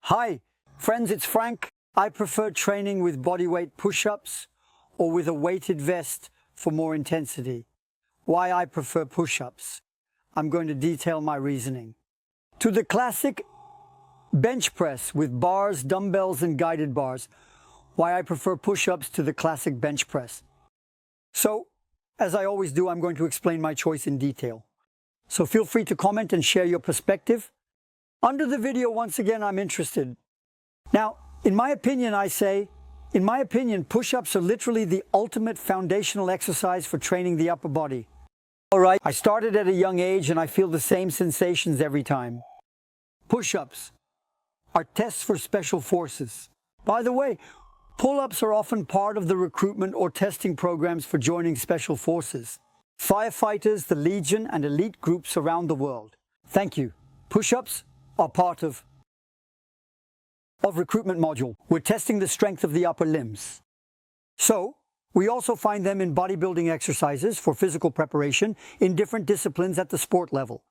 Hi, friends, it's Frank. I prefer training with bodyweight push-ups or with a weighted vest for more intensity. Why I prefer push-ups. I'm going to detail my reasoning. To the classic bench press with bars, dumbbells, and guided bars. Why I prefer push-ups to the classic bench press. So, as I always do, I'm going to explain my choice in detail. So feel free to comment and share your perspective. Under the video, once again, I'm interested. Now, in my opinion, push-ups are literally the ultimate foundational exercise for training the upper body. All right, I started at a young age and I feel the same sensations every time. Push-ups are tests for special forces. By the way, pull-ups are often part of the recruitment or testing programs for joining special forces. Firefighters, the Legion, and elite groups around the world. Thank you. Push-ups are part of recruitment module. We're testing the strength of the upper limbs. So, we also find them in bodybuilding exercises for physical preparation in different disciplines at the sport level.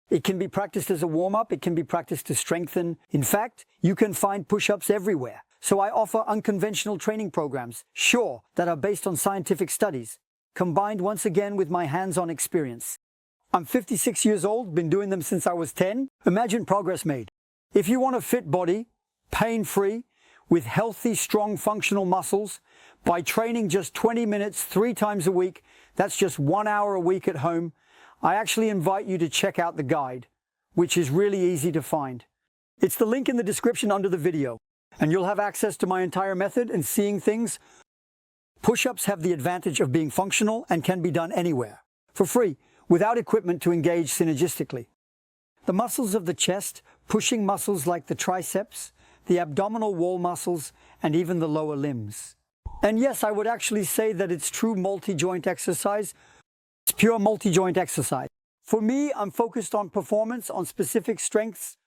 It can be practiced as a warm-up, it can be practiced to strengthen. In fact, you can find push-ups everywhere. So I offer unconventional training programs, sure, that are based on scientific studies, combined once again with my hands-on experience. I'm 56 years old, been doing them since I was 10. Imagine progress made. If you want a fit body, pain-free, with healthy, strong, functional muscles, by training just 20 minutes 3 times a week, that's just 1 hour a week at home, I actually invite you to check out the guide, which is really easy to find. It's the link in the description under the video, and you'll have access to my entire method and seeing things. Push-ups have the advantage of being functional and can be done anywhere, for free, without equipment to engage synergistically. The muscles of the chest, pushing muscles like the triceps, the abdominal wall muscles, and even the lower limbs. And yes, I would actually say that it's true multi-joint exercise. It's pure multi-joint exercise. For me, I'm focused on performance, on specific strengths.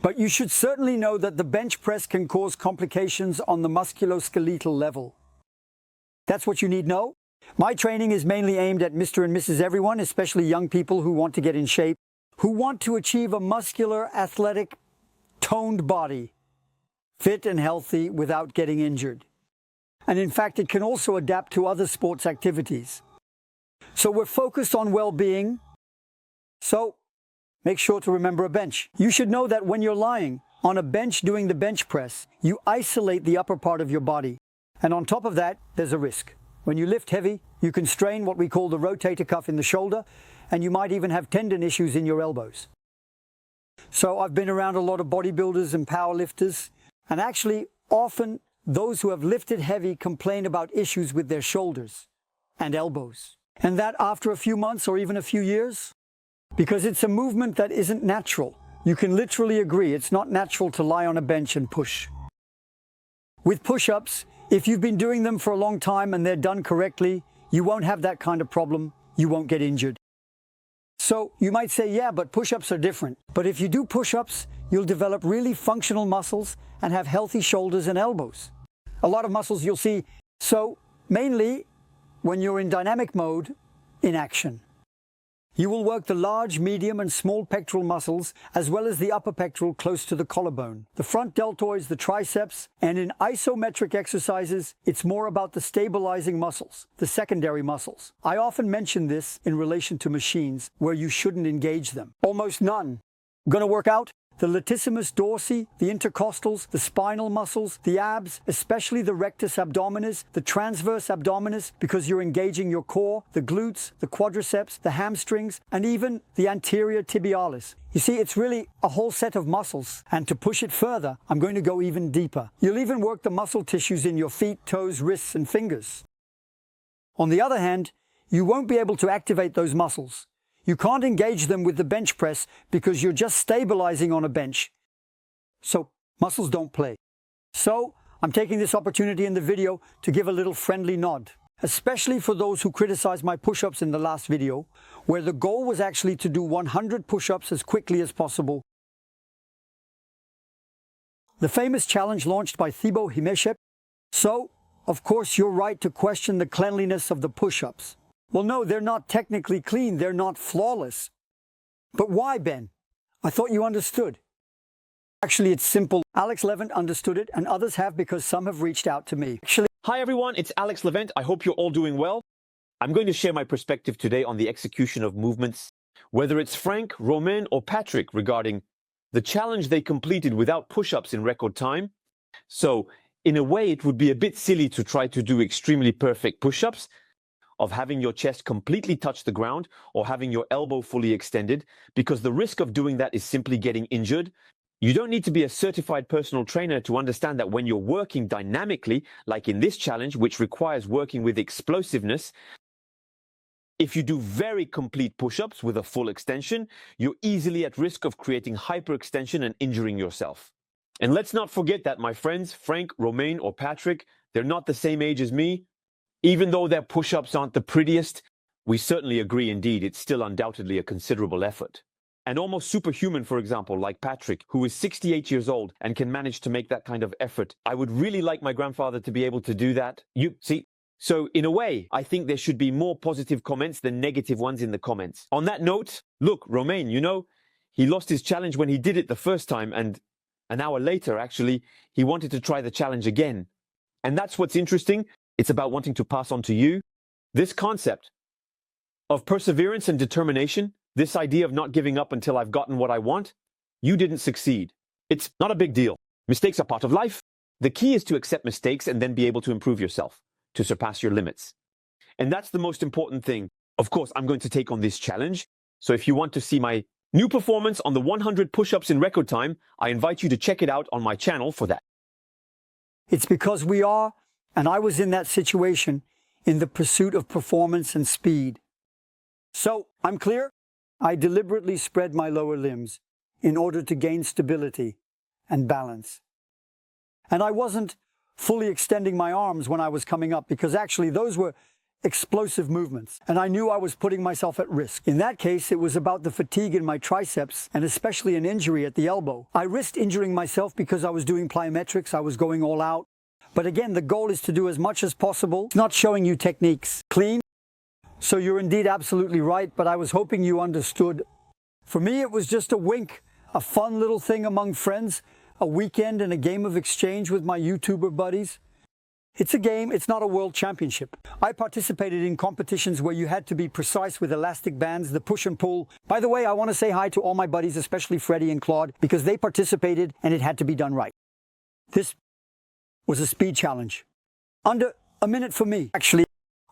But you should certainly know that the bench press can cause complications on the musculoskeletal level. That's what you need to know. My training is mainly aimed at Mr. and Mrs. Everyone, especially young people who want to get in shape, who want to achieve a muscular, athletic, toned body, fit and healthy without getting injured. And in fact, it can also adapt to other sports activities. So we're focused on well-being. So make sure to remember a bench. You should know that when you're lying on a bench doing the bench press, you isolate the upper part of your body. And on top of that, there's a risk. When you lift heavy, you can strain what we call the rotator cuff in the shoulder, and you might even have tendon issues in your elbows. So I've been around a lot of bodybuilders and powerlifters, and actually often those who have lifted heavy complain about issues with their shoulders and elbows. And that after a few months or even a few years, because it's a movement that isn't natural. You can literally agree it's not natural to lie on a bench and push. With push-ups, if you've been doing them for a long time and they're done correctly, you won't have that kind of problem. You won't get injured. So you might say, yeah, but push-ups are different. But if you do push-ups, you'll develop really functional muscles and have healthy shoulders and elbows. A lot of muscles you'll see. So mainly when you're in dynamic mode, in action. You will work the large, medium, and small pectoral muscles, as well as the upper pectoral close to the collarbone, the front deltoids, the triceps, and in isometric exercises, it's more about the stabilizing muscles, the secondary muscles. I often mention this in relation to machines where you shouldn't engage them. Almost none. Gonna work out? The latissimus dorsi, the intercostals, the spinal muscles, the abs, especially the rectus abdominis, the transverse abdominis, because you're engaging your core, the glutes, the quadriceps, the hamstrings, and even the anterior tibialis. You see, it's really a whole set of muscles, and to push it further, I'm going to go even deeper. You'll even work the muscle tissues in your feet, toes, wrists, and fingers. On the other hand, you won't be able to activate those muscles. You can't engage them with the bench press because you're just stabilizing on a bench. So muscles don't play. So I'm taking this opportunity in the video to give a little friendly nod, especially for those who criticized my push-ups in the last video, where the goal was actually to do 100 push-ups as quickly as possible. The famous challenge launched by Thibaut Himeshep. So, of course, you're right to question the cleanliness of the push-ups. Well, no, they're not technically clean. They're not flawless. But why, Ben? I thought you understood. Actually, it's simple. Alex Levent understood it, and others have because some have reached out to me. Hi everyone, it's Alex Levent. I hope you're all doing well. I'm going to share my perspective today on the execution of movements, whether it's Franck, Romain, or Patrick, regarding the challenge they completed without push-ups in record time. So, in a way, it would be a bit silly to try to do extremely perfect push-ups, of having your chest completely touch the ground or having your elbow fully extended, because the risk of doing that is simply getting injured. You don't need to be a certified personal trainer to understand that when you're working dynamically, like in this challenge, which requires working with explosiveness, if you do very complete push-ups with a full extension, you're easily at risk of creating hyperextension and injuring yourself. And let's not forget that my friends, Franck, Romain, or Patrick, they're not the same age as me. Even though their push-ups aren't the prettiest, we certainly agree indeed it's still undoubtedly a considerable effort. And almost superhuman, for example, like Patrick, who is 68 years old and can manage to make that kind of effort. I would really like my grandfather to be able to do that. You see, so in a way, I think there should be more positive comments than negative ones in the comments. On that note, look, Romain, you know, he lost his challenge when he did it the first time, and an hour later, actually, he wanted to try the challenge again. And that's what's interesting. It's about wanting to pass on to you this concept of perseverance and determination, this idea of not giving up until I've gotten what I want. You didn't succeed. It's not a big deal. Mistakes are part of life. The key is to accept mistakes and then be able to improve yourself, to surpass your limits. And that's the most important thing. Of course, I'm going to take on this challenge. So if you want to see my new performance on the 100 push-ups in record time, I invite you to check it out on my channel for that. It's because we are, and I was in that situation, in the pursuit of performance and speed. So, I'm clear. I deliberately spread my lower limbs in order to gain stability and balance. And I wasn't fully extending my arms when I was coming up, because actually those were explosive movements, and I knew I was putting myself at risk. In that case, it was about the fatigue in my triceps, and especially an injury at the elbow. I risked injuring myself because I was doing plyometrics, I was going all out. But again, the goal is to do as much as possible, not showing you techniques. Clean. So you're indeed absolutely right, but I was hoping you understood. For me, it was just a wink, a fun little thing among friends, a weekend and a game of exchange with my YouTuber buddies. It's a game, it's not a world championship. I participated in competitions where you had to be precise with elastic bands, the push and pull. By the way, I want to say hi to all my buddies, especially Freddie and Claude, because they participated and it had to be done right. This was a speed challenge. Under a minute for me, actually,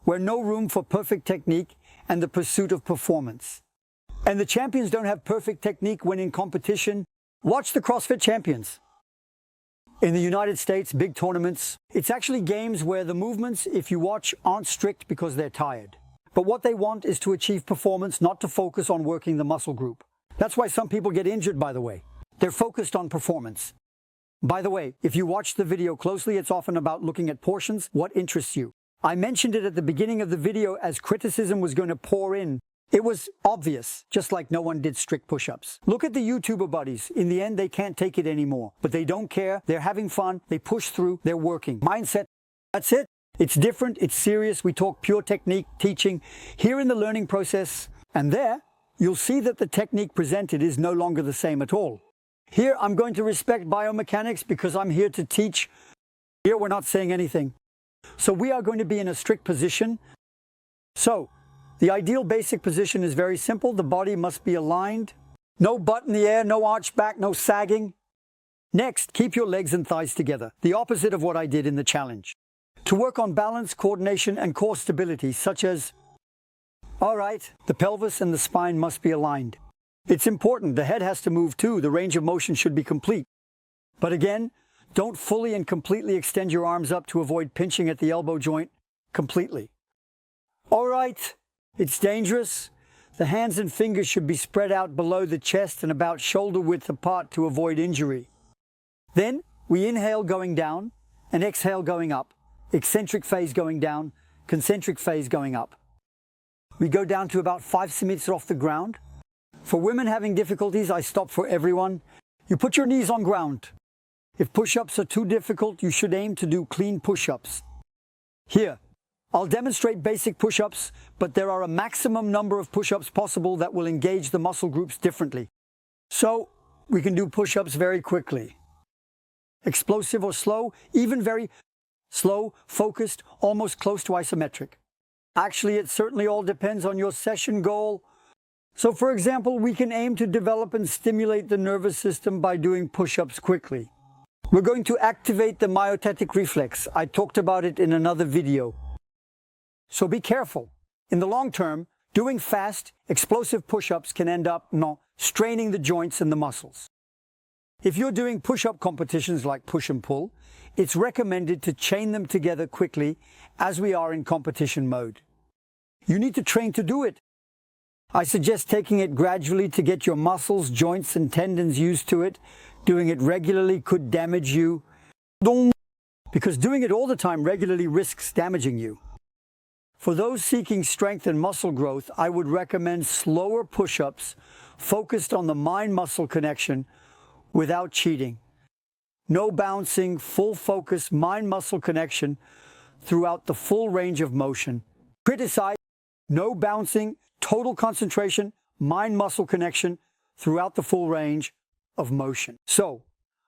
where no room for perfect technique and the pursuit of performance. And the champions don't have perfect technique when in competition. Watch the CrossFit champions. In the United States, big tournaments, it's actually games where the movements, if you watch, aren't strict because they're tired. But what they want is to achieve performance, not to focus on working the muscle group. That's why some people get injured, by the way. They're focused on performance. By the way, if you watch the video closely, it's often about looking at portions, what interests you. I mentioned it at the beginning of the video as criticism was going to pour in. It was obvious, just like no one did strict push-ups. Look at the YouTuber buddies. In the end, they can't take it anymore. But they don't care. They're having fun. They push through. They're working. Mindset, that's it. It's different. It's serious. We talk pure technique, teaching. Here in the learning process, and there, you'll see that the technique presented is no longer the same at all. Here, I'm going to respect biomechanics because I'm here to teach. Here, we're not saying anything. So we are going to be in a strict position. So, the ideal basic position is very simple. The body must be aligned. No butt in the air, no arch back, no sagging. Next, keep your legs and thighs together. The opposite of what I did in the challenge. To work on balance, coordination, and core stability, such as, all right, the pelvis and the spine must be aligned. It's important. The head has to move too. The range of motion should be complete. But again, don't fully and completely extend your arms up to avoid pinching at the elbow joint completely. All right, it's dangerous. The hands and fingers should be spread out below the chest and about shoulder width apart to avoid injury. Then we inhale going down and exhale going up. Eccentric phase going down, concentric phase going up. We go down to about 5 meters off the ground. For women having difficulties, I stop for everyone. You put your knees on ground. If push-ups are too difficult, you should aim to do clean push-ups. Here, I'll demonstrate basic push-ups, but there are a maximum number of push-ups possible that will engage the muscle groups differently. So, we can do push-ups very quickly. Explosive or slow, even very slow, focused, almost close to isometric. Actually, it certainly all depends on your session goal. So for example, we can aim to develop and stimulate the nervous system by doing push-ups quickly. We're going to activate the myotatic reflex. I talked about it in another video. So be careful. In the long term, doing fast, explosive push-ups can end up straining the joints and the muscles. If you're doing push-up competitions like push and pull, it's recommended to chain them together quickly as we are in competition mode. You need to train to do it. I suggest taking it gradually to get your muscles, joints, and tendons used to it. Doing it regularly could damage you, because doing it all the time regularly risks damaging you. For those seeking strength and muscle growth, I would recommend slower push-ups focused on the mind-muscle connection without cheating. No bouncing, full focus, mind-muscle connection throughout the full range of motion. Criticize, no bouncing, total concentration, mind-muscle connection throughout the full range of motion. So,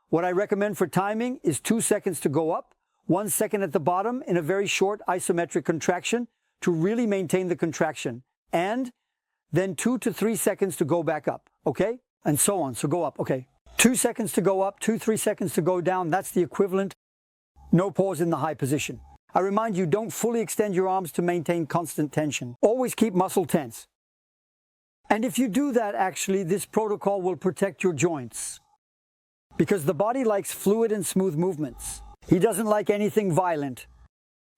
what I recommend for timing is 2 seconds to go up, 1 second at the bottom in a very short isometric contraction to really maintain the contraction, and then 2 to 3 seconds to go back up, okay? And so on, so go up, okay? 2 seconds to go up, 2-3 seconds to go down, that's the equivalent. No pause in the high position. I remind you, don't fully extend your arms to maintain constant tension. Always keep muscle tense. And if you do that, actually, this protocol will protect your joints. Because the body likes fluid and smooth movements. He doesn't like anything violent.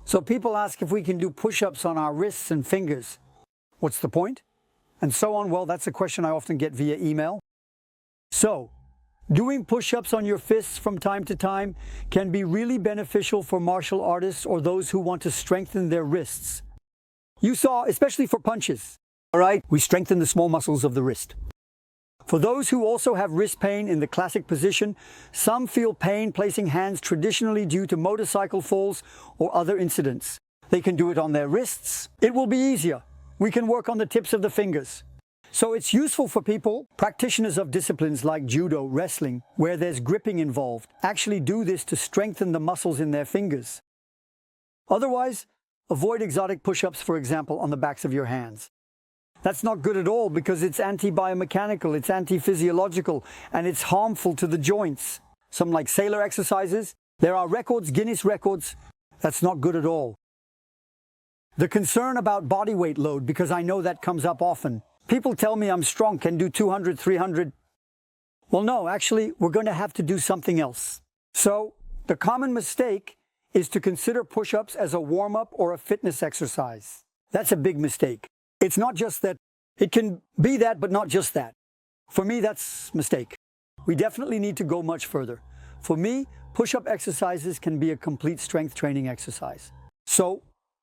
So people ask if we can do push-ups on our wrists and fingers. What's the point? And so on. Well, that's a question I often get via email. So, doing push-ups on your fists from time to time can be really beneficial for martial artists or those who want to strengthen their wrists. You saw, especially for punches. All right, we strengthen the small muscles of the wrist. For those who also have wrist pain in the classic position, some feel pain placing hands traditionally due to motorcycle falls or other incidents. They can do it on their wrists. It will be easier. We can work on the tips of the fingers. So it's useful for people, practitioners of disciplines like judo, wrestling, where there's gripping involved, actually do this to strengthen the muscles in their fingers. Otherwise, avoid exotic push-ups, for example, on the backs of your hands. That's not good at all because it's anti-biomechanical, it's anti-physiological, and it's harmful to the joints. Some like sailor exercises, there are records, Guinness records. That's not good at all. The concern about body weight load, because I know that comes up often. People tell me I'm strong, can do 200, 300. Well, no, actually, we're going to have to do something else. So, the common mistake is to consider push-ups as a warm-up or a fitness exercise. That's a big mistake. It's not just that. It can be that, but not just that. For me, that's a mistake. We definitely need to go much further. For me, push-up exercises can be a complete strength training exercise. So,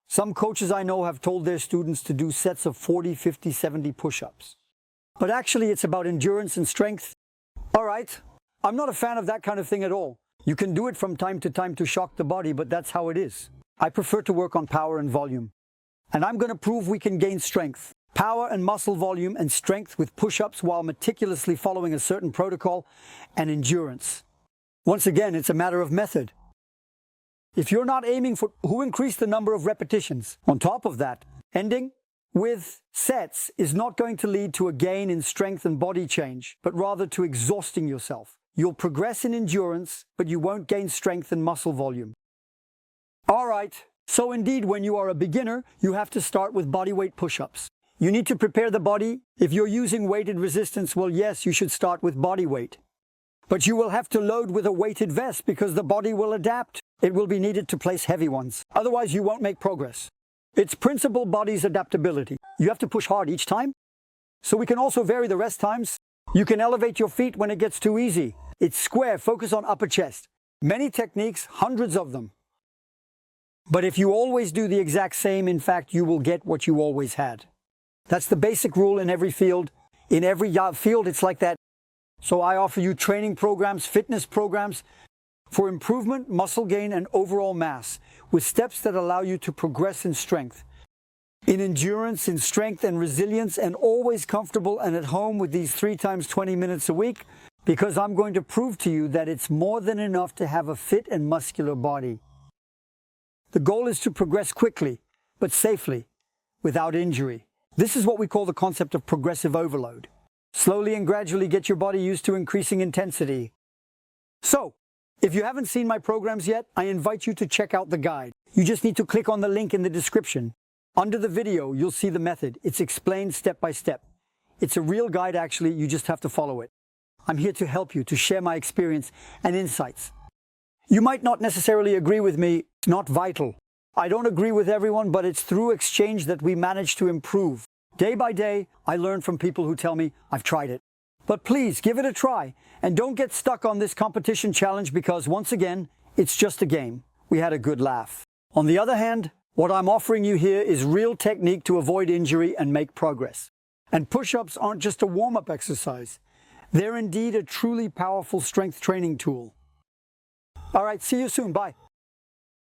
some coaches I know have told their students to do sets of 40, 50, 70 push-ups. But actually, it's about endurance and strength. All right, I'm not a fan of that kind of thing at all. You can do it from time to time to shock the body, but that's how it is. I prefer to work on power and volume. And I'm going to prove we can gain strength, power and muscle volume and strength with push-ups while meticulously following a certain protocol, and endurance. Once again, it's a matter of method. If you're not aiming for who increased the number of repetitions, on top of that, ending with sets is not going to lead to a gain in strength and body change, but rather to exhausting yourself. You'll progress in endurance, but you won't gain strength and muscle volume. All right. So indeed, when you are a beginner, you have to start with bodyweight push-ups. You need to prepare the body. If you're using weighted resistance, well, yes, you should start with body weight. But you will have to load with a weighted vest because the body will adapt. It will be needed to place heavy ones. Otherwise, you won't make progress. It's principal body's adaptability. You have to push hard each time. So we can also vary the rest times. You can elevate your feet when it gets too easy. It's square, focus on upper chest. Many techniques, hundreds of them. But if you always do the exact same, in fact, you will get what you always had. That's the basic rule in every field. In every field, it's like that. So I offer you training programs, fitness programs for improvement, muscle gain, and overall mass, with steps that allow you to progress in strength, in endurance, in strength and resilience, and always comfortable and at home with these 3 times 20 minutes a week. because I'm going to prove to you that it's more than enough to have a fit and muscular body. The goal is to progress quickly, but safely, without injury. This is what we call the concept of progressive overload. Slowly and gradually get your body used to increasing intensity. So, if you haven't seen my programs yet, I invite you to check out the guide. You just need to click on the link in the description. Under the video, you'll see the method. It's explained step by step. It's a real guide actually, you just have to follow it. I'm here to help you, to share my experience and insights. You might not necessarily agree with me, it's not vital. I don't agree with everyone, but it's through exchange that we manage to improve. Day by day, I learn from people who tell me, I've tried it. But please, give it a try, and don't get stuck on this competition challenge because, once again, it's just a game. We had a good laugh. On the other hand, what I'm offering you here is real technique to avoid injury and make progress. And push-ups aren't just a warm-up exercise. They're indeed a truly powerful strength training tool. All right, see you soon. Bye.